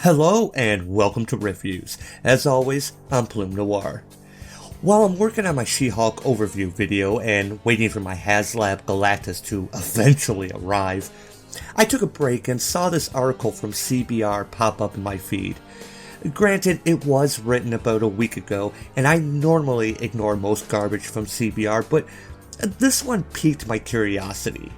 Hello and welcome to Reviews. As always, I'm Plume Noir. While I'm working on my She-Hulk overview video and waiting for my HasLab Galactus to eventually arrive, I took a break and saw this article from CBR pop up in my feed. Granted, it was written about a week ago, and I normally ignore most garbage from CBR, but this one piqued my curiosity.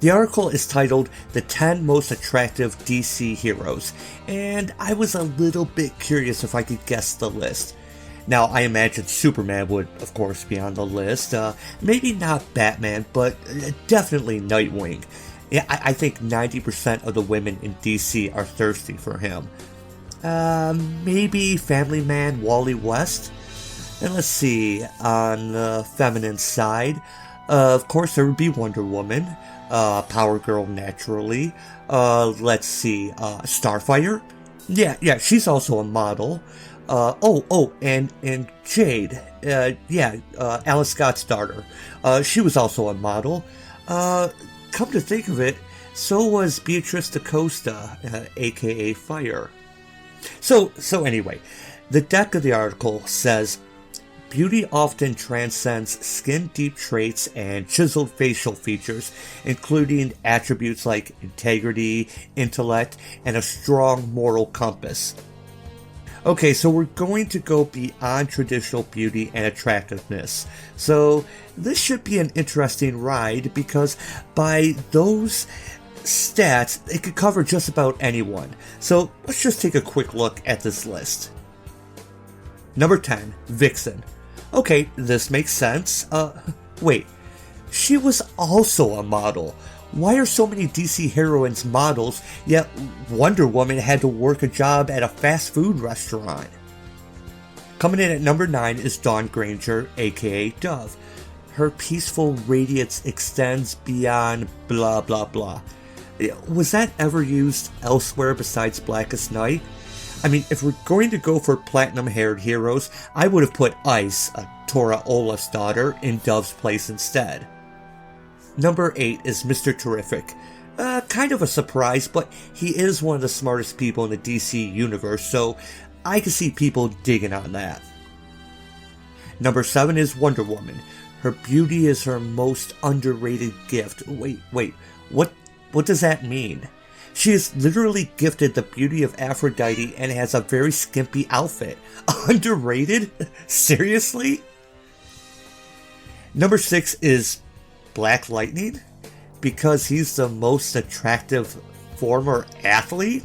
The article is titled The 10 Most Attractive DC Heroes, and I was a little bit curious if I could guess the list. Now, I imagine Superman would, of course, be on the list. Maybe not Batman, but definitely Nightwing. Yeah, I think 90% of the women in DC are thirsty for him. Maybe Family Man Wally West? And let's see, on the feminine side, of course there would be Wonder Woman. Power Girl naturally. Let's see, Starfire. Yeah, she's also a model. And Jade. Alice Scott's daughter. She was also a model. Come to think of it, so was Beatrice DaCosta, aka Fire. So anyway, the deck of the article says, beauty often transcends skin-deep traits and chiseled facial features, including attributes like integrity, intellect, and a strong moral compass. Okay, so we're going to go beyond traditional beauty and attractiveness. So this should be an interesting ride because by those stats, it could cover just about anyone. So let's just take a quick look at this list. Number 10, Vixen. Okay, this makes sense. Wait. She was also a model. Why are so many DC heroines models, yet Wonder Woman had to work a job at a fast food restaurant? Coming in at number 9 is Dawn Granger, aka Dove. Her peaceful radiance extends beyond blah blah blah. Was that ever used elsewhere besides Blackest Night? I mean, if we're going to go for platinum-haired heroes, I would have put Ice, Tora Olaf's daughter, in Dove's place instead. Number 8 is Mr. Terrific. Kind of a surprise, but he is one of the smartest people in the DC universe, so I can see people digging on that. Number 7 is Wonder Woman. Her beauty is her most underrated gift. Wait, what does that mean? She is literally gifted the beauty of Aphrodite and has a very skimpy outfit. Underrated? Seriously? Number 6 is Black Lightning? Because he's the most attractive former athlete?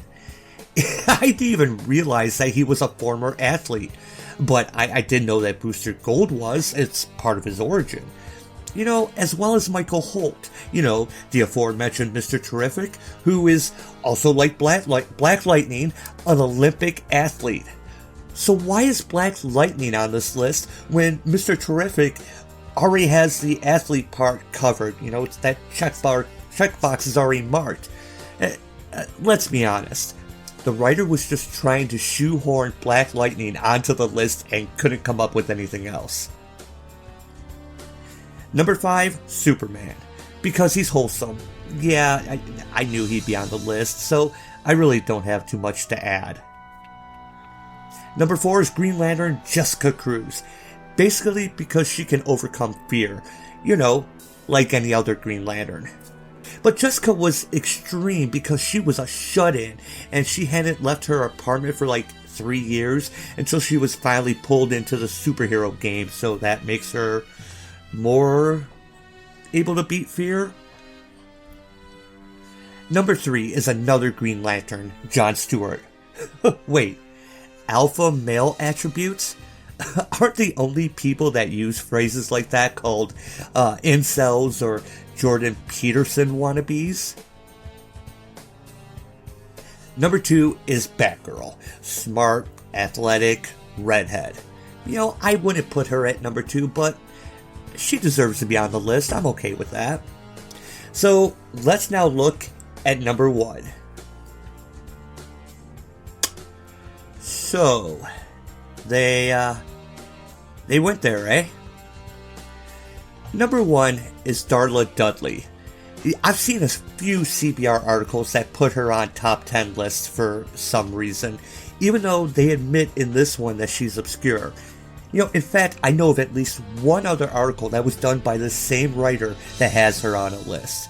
I didn't even realize that he was a former athlete. But I did know that Booster Gold was. It's part of his origin. You know, as well as Michael Holt, you know, the aforementioned Mr. Terrific, who is also like Black Lightning, an Olympic athlete. So why is Black Lightning on this list when Mr. Terrific already has the athlete part covered? You know, it's that checkbox is already marked. Let's be honest. The writer was just trying to shoehorn Black Lightning onto the list and couldn't come up with anything else. Number 5, Superman. Because he's wholesome. Yeah, I knew he'd be on the list, so I really don't have too much to add. Number 4 is Green Lantern Jessica Cruz. Basically because she can overcome fear. You know, like any other Green Lantern. But Jessica was extreme because she was a shut-in, and she hadn't left her apartment for like 3 years until she was finally pulled into the superhero game, so that makes her more able to beat fear. Number 3 is another Green Lantern, John Stewart. Wait, alpha male attributes? Aren't the only people that use phrases like that called incels or Jordan Peterson wannabes? Number 2 is Batgirl. Smart, athletic, redhead. You know, I wouldn't put her at number 2, but she deserves to be on the list. I'm okay with that. So let's now look at number 1. So they went there, eh? Number 1 is Darla Dudley. I've seen a few CBR articles that put her on top 10 lists for some reason, even though they admit in this one that she's obscure. In fact, I know of at least one other article that was done by the same writer that has her on a list.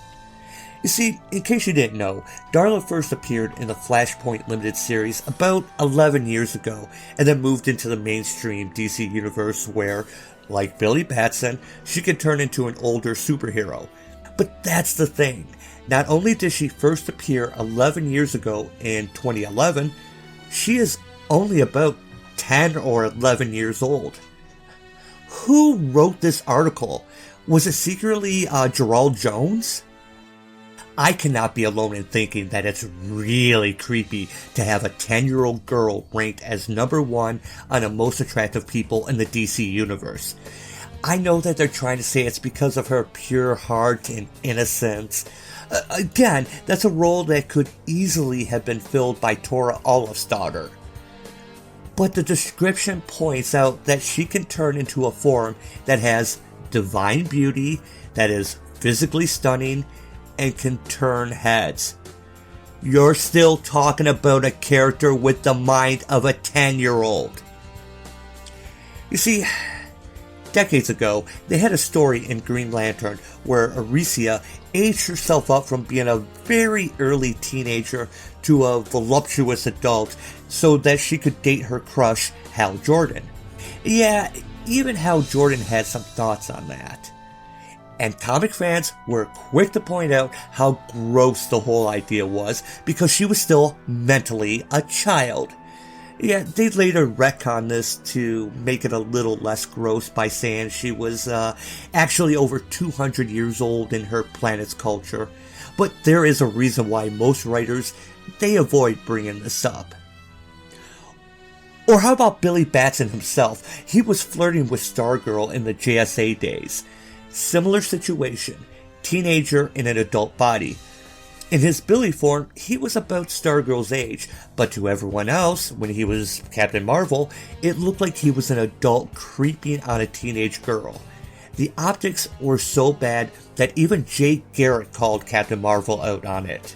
You see, in case you didn't know, Darla first appeared in the Flashpoint Limited series about 11 years ago, and then moved into the mainstream DC universe where, like Billy Batson, she can turn into an older superhero. But that's the thing. Not only did she first appear 11 years ago in 2011, she is only about 10 or 11 years old. Who wrote this article? Was it secretly Gerald Jones? I cannot be alone in thinking that it's really creepy to have a 10-year-old girl ranked as number 1 on the most attractive people in the DC universe. I know that they're trying to say it's because of her pure heart and innocence. Again, that's a role that could easily have been filled by Tora Olafsdottir. But the description points out that she can turn into a form that has divine beauty, that is physically stunning, and can turn heads. You're still talking about a character with the mind of a 10-year-old. You see, decades ago, they had a story in Green Lantern where Arisia aged herself up from being a very early teenager to a voluptuous adult so that she could date her crush, Hal Jordan. Yeah, even Hal Jordan had some thoughts on that. And comic fans were quick to point out how gross the whole idea was because she was still mentally a child. Yeah, they later retconned this to make it a little less gross by saying she was actually over 200 years old in her planet's culture. But there is a reason why most writers, they avoid bringing this up. Or how about Billy Batson himself? He was flirting with Stargirl in the JSA days. Similar situation, teenager in an adult body. In his Billy form, he was about Stargirl's age, but to everyone else, when he was Captain Marvel, it looked like he was an adult creeping on a teenage girl. The optics were so bad that even Jake Garrett called Captain Marvel out on it.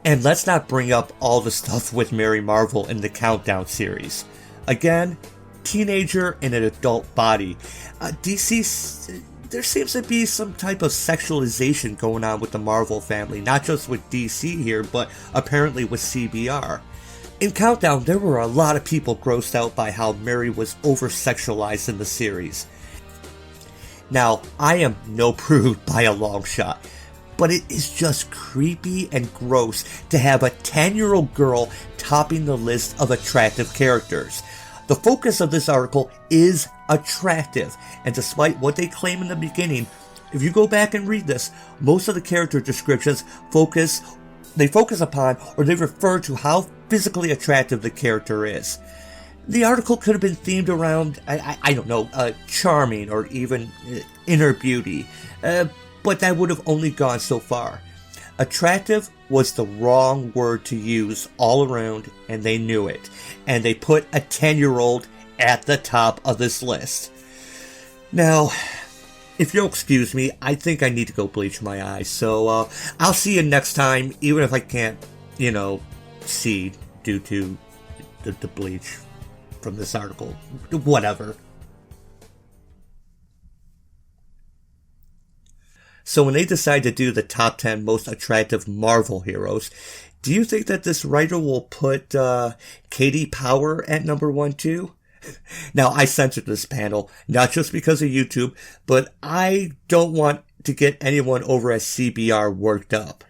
And let's not bring up all the stuff with Mary Marvel in the Countdown series. Again, teenager in an adult body. DC, there seems to be some type of sexualization going on with the Marvel family, not just with DC here, but apparently with CBR. In Countdown, there were a lot of people grossed out by how Mary was over-sexualized in the series. Now, I am no prude by a long shot, but it is just creepy and gross to have a 10-year-old girl topping the list of attractive characters. The focus of this article is attractive, and despite what they claim in the beginning, if you go back and read this, most of the character descriptions focus upon or they refer to how physically attractive the character is. The article could have been themed around, I don't know, charming or even inner beauty, but that would have only gone so far. Attractive was the wrong word to use all around, and they knew it. And they put a 10-year-old at the top of this list. Now, if you'll excuse me, I think I need to go bleach my eyes. So, I'll see you next time, even if I can't, see due to the bleach from this article. Whatever. So when they decide to do the top 10 most attractive Marvel heroes, do you think that this writer will put Katie Power at number 1 too? Now, I censored this panel, not just because of YouTube, but I don't want to get anyone over at CBR worked up.